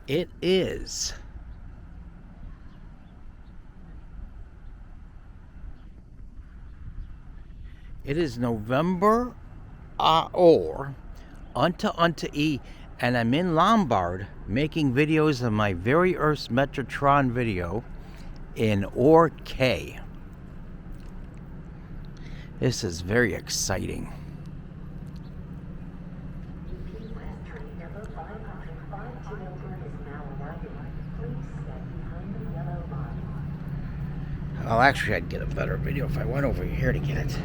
It is November or unto E, and I'm in Lombard making videos of my very first METRA Train video in or K. This is very exciting. Well, actually, I'd get a better video if I went over here to get it.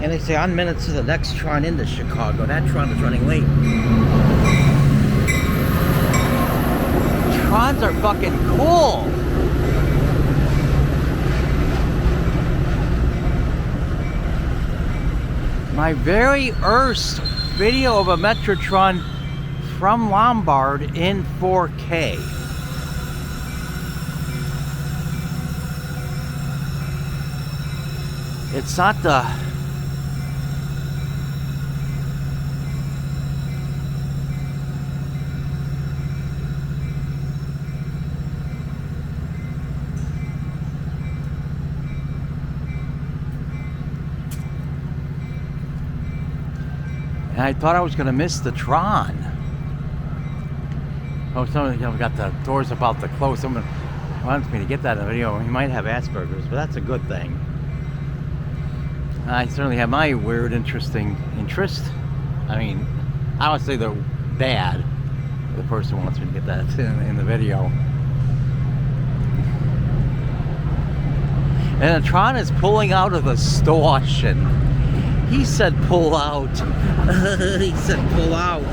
And they say on minutes to the next train into Chicago. That train is running late. Trains are fucking cool. My very first video of a METRA Train from Lombard in 4K. It's not the and I thought I was gonna miss the Tron. Oh, someone got the doors about to close. Someone wants me to get that in the video. He might have Asperger's, but that's a good thing. I certainly have my weird, interesting interest. I mean, I would say they're bad. The person wants me to get that in the video. And the Tron is pulling out of the station. He said pull out. He said pull out.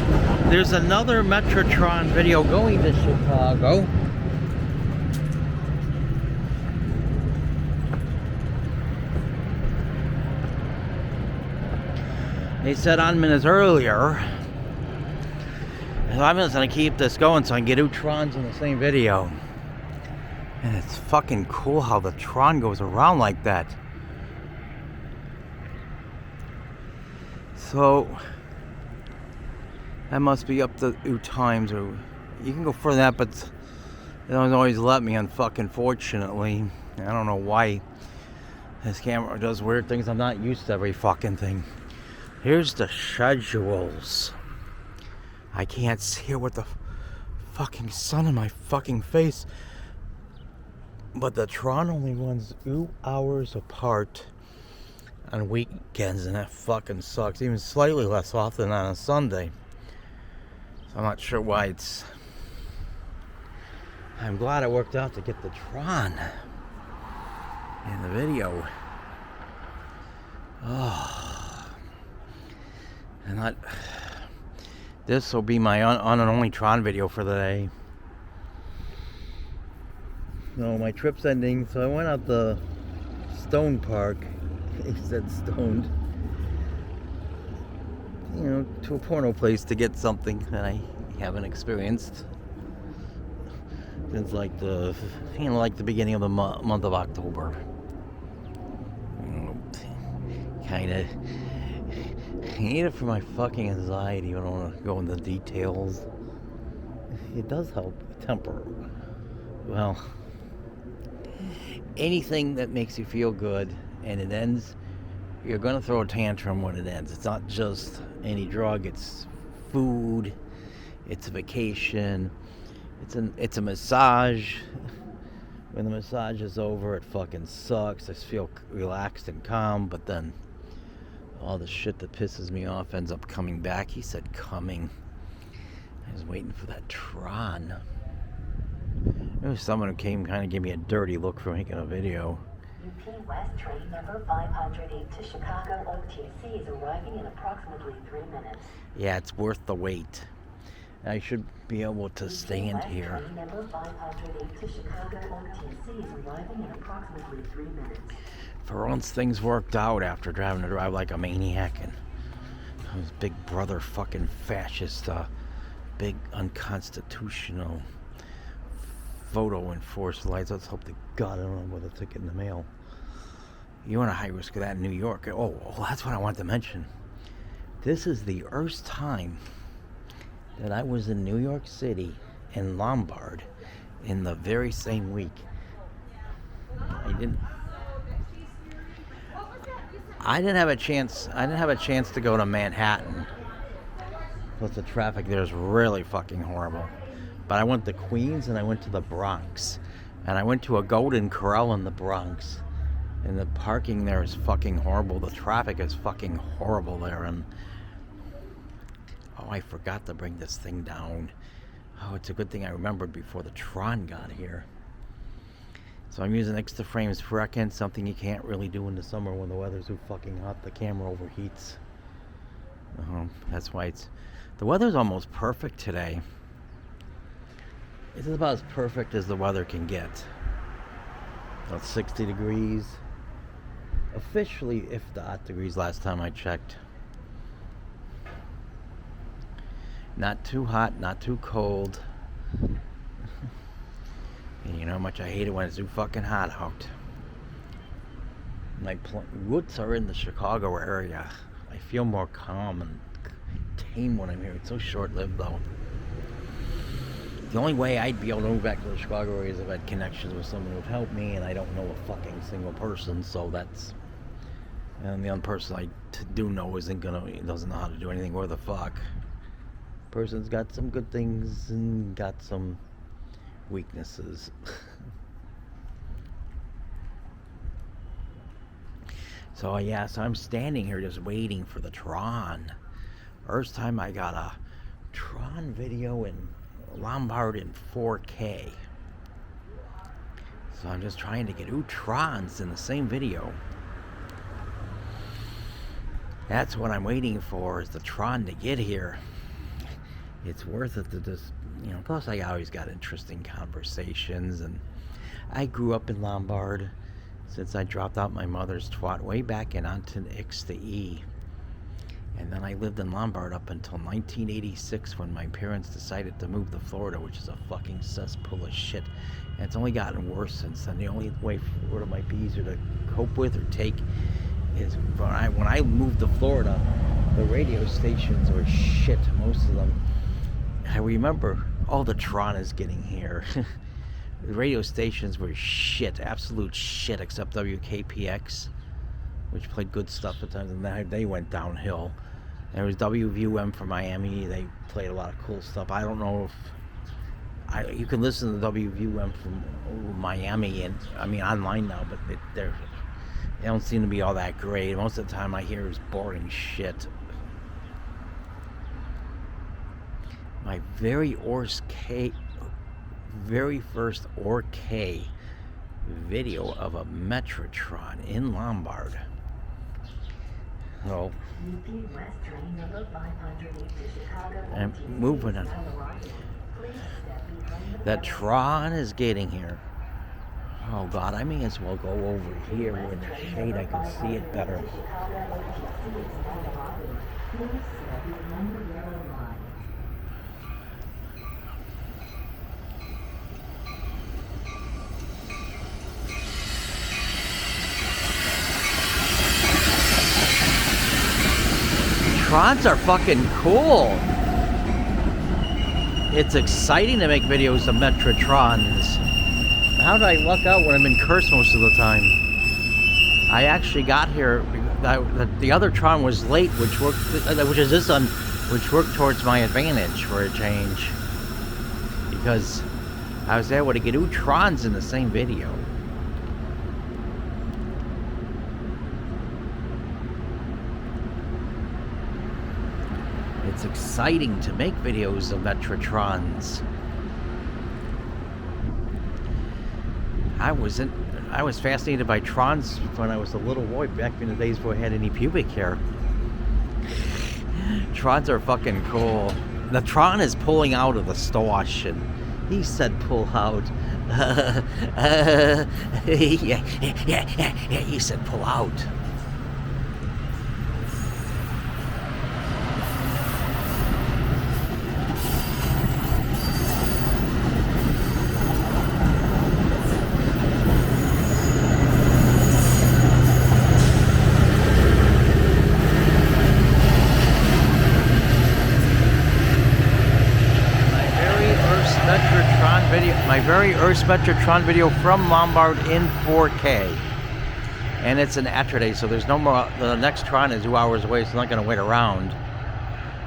There's another METRA Train video going to Chicago. They said on minutes earlier. So I'm just gonna keep this going so I can get two Trons in the same video. And it's fucking cool how the Tron goes around like that. So that must be up to 2 times, or you can go further than that, but they don't always let me, unfortunately. I don't know why this camera does weird things. I'm not used to every fucking thing. Here's the schedules. I can't see it with the fucking sun in my fucking face. But the Tron only runs 2 hours apart on weekends, and that fucking sucks. Even slightly less often on a Sunday. So I'm not sure why it's... I'm glad it worked out to get the Tron in the video. Oh. And that... This will be my on and only Tron video for the day. No, my trip's ending, so I went out the Stone Park. He said stoned. You know, to a porno place to get something that I haven't experienced since like the, like the beginning of the month of October. Kind of. I need it for my fucking anxiety. I don't want to go into details. It does help temper. Well, anything that makes you feel good and it ends, you're going to throw a tantrum when it ends. It's not just any drug, it's food, it's a vacation, it's a massage. When the massage is over, it fucking sucks. I feel relaxed and calm, but then all the shit that pisses me off ends up coming back. He said coming. I was waiting for that Tron. There was someone who came, kind of gave me a dirty look for making a video. UP West train number 508 to Chicago OTC is arriving in approximately 3 minutes. Yeah, it's worth the wait. I should be able to stand here. Train number 508 to Chicago OTC is arriving in approximately 3 minutes. For once, things worked out after driving to drive like a maniac and those big brother fucking fascist, big unconstitutional photo enforced lights. Let's hope to God I don't know what a ticket in the mail. You're on a high risk of that in New York. Oh, that's what I wanted to mention. This is the first time that I was in New York City in Lombard in the very same week. I didn't have a chance to go to Manhattan. Plus the traffic there is really fucking horrible. But I went to Queens and I went to the Bronx. And I went to a Golden Corral in the Bronx. And the parking there is fucking horrible. The traffic is fucking horrible there. And oh, I forgot to bring this thing down. Oh, it's a good thing I remembered before the Tron got here. So I'm using extra frames per second, something you can't really do in the summer when the weather's so fucking hot. The camera overheats. That's why the weather's almost perfect today. It's about as perfect as the weather can get. About 60 degrees. Officially, if the degrees last time I checked. Not too hot, not too cold. And you know how much I hate it when it's too fucking hot out. My roots are in the Chicago area. I feel more calm and tame when I'm here. It's so short-lived though. The only way I'd be able to move back to the Chicago area is if I had connections with someone who would help me, and I don't know a fucking single person, so that's... And the only person I do know doesn't know how to do anything worth a fuck. Person's got some good things and got some weaknesses. So yeah, so I'm standing here just waiting for the Tron. First time I got a Tron video in Lombard in 4K. So I'm just trying to get 2 Trons in the same video. That's what I'm waiting for, is the Tron to get here. It's worth it to just, plus I always got interesting conversations, and I grew up in Lombard since I dropped out my mother's twat way back in onto X to E. And then I lived in Lombard up until 1986 when my parents decided to move to Florida, which is a fucking cesspool of shit. And it's only gotten worse since then. The only way Florida might be easier to cope with or take is when I moved to Florida, the radio stations were shit, most of them. I remember all the Tron is getting here. The radio stations were shit, absolute shit, except WKPX, which played good stuff at times, and then they went downhill. There was WVUM for Miami. They played a lot of cool stuff. I don't know if you can listen to WVUM from Miami, and online now, but they don't seem to be all that great. Most of the time I hear is boring shit. My very first 4K video of a METRA Train in Lombard. So, I'm moving on. The Tron is getting here. Oh God, I may as well go over here where in the shade I can see it better. Trons are fucking cool. It's exciting to make videos of METRA Trons. How did I luck out when I'm in Curse most of the time? I actually got here. The other Tron was late, which is this one, which worked towards my advantage for a change, because I was able to get 2 Trons in the same video. It's exciting to make videos of METRA Trons. I was fascinated by Trons when I was a little boy, back in the days before I had any pubic hair. Trons are fucking cool. The Tron is pulling out of the stosh, and he said pull out. Yeah, he said pull out. my very first METRA Train video from Lombard in 4K. And it's an Saturday, so there's no more. The next Tron is 2 hours away, so I'm not going to wait around.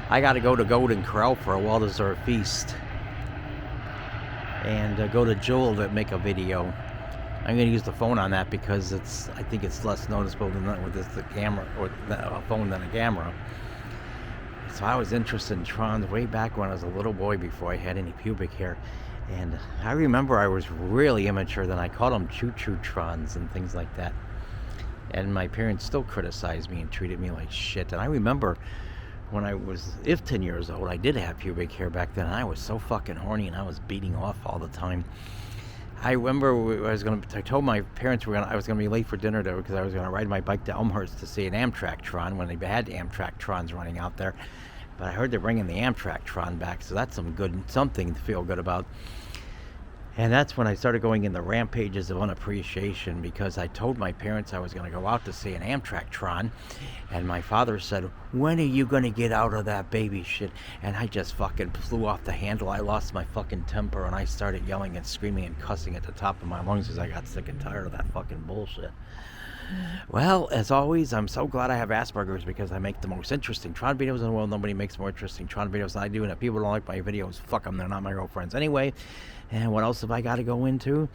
I got to go to Golden Corral for a well-deserved feast. And go to Jewel to make a video. I'm going to use the phone on that because I think it's less noticeable than with the camera, or a phone than a camera. So I was interested in Trons way back when I was a little boy before I had any pubic hair. And I remember I was really immature then. I called them choo-choo Trons and things like that. And my parents still criticized me and treated me like shit. And I remember when I was 10 years old, I did have pubic hair back then. And I was so fucking horny and I was beating off all the time. I remember I told my parents I was going to be late for dinner because I was going to ride my bike to Elmhurst to see an Amtrak Tron when they had Amtrak Trons running out there. But I heard they're bringing the Amtrak Tron back, so that's something to feel good about. And that's when I started going in the rampages of unappreciation because I told my parents I was going to go out to see an Amtrak Tron. And my father said, "When are you going to get out of that baby shit?" And I just fucking flew off the handle. I lost my fucking temper and I started yelling and screaming and cussing at the top of my lungs because I got sick and tired of that fucking bullshit. Well, as always, I'm so glad I have Asperger's because I make the most interesting Tron videos in the world. Nobody makes more interesting Tron videos than I do. And if people don't like my videos, fuck them. They're not my girlfriends anyway. And what else have I got to go into?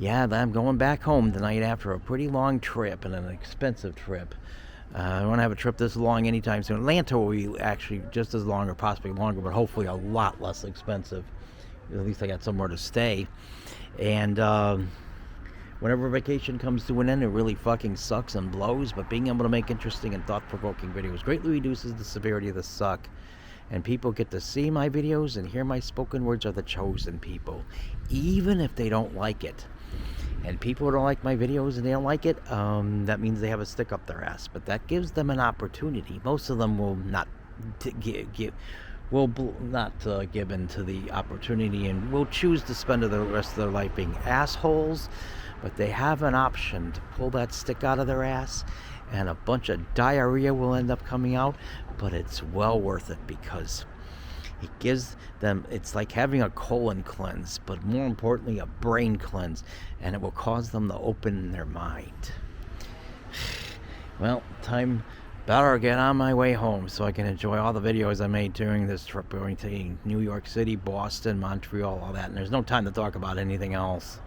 Yeah, I'm going back home tonight after a pretty long trip and an expensive trip. I won't have a trip this long anytime soon. Atlanta will be actually just as long or possibly longer, but hopefully a lot less expensive. At least I got somewhere to stay. And whenever vacation comes to an end, it really fucking sucks and blows, but being able to make interesting and thought-provoking videos greatly reduces the severity of the suck. And people get to see my videos and hear my spoken words of the chosen people, even if they don't like it. And people who don't like my videos and they don't like it, that means they have a stick up their ass. But that gives them an opportunity. Most of them will not give into the opportunity and will choose to spend the rest of their life being assholes. But they have an option to pull that stick out of their ass, and a bunch of diarrhea will end up coming out, but it's well worth it because it gives them, it's like having a colon cleanse, but more importantly, a brain cleanse, and it will cause them to open their mind. Well, better get on my way home so I can enjoy all the videos I made during this trip going to New York City, Boston, Montreal, all that, and there's no time to talk about anything else.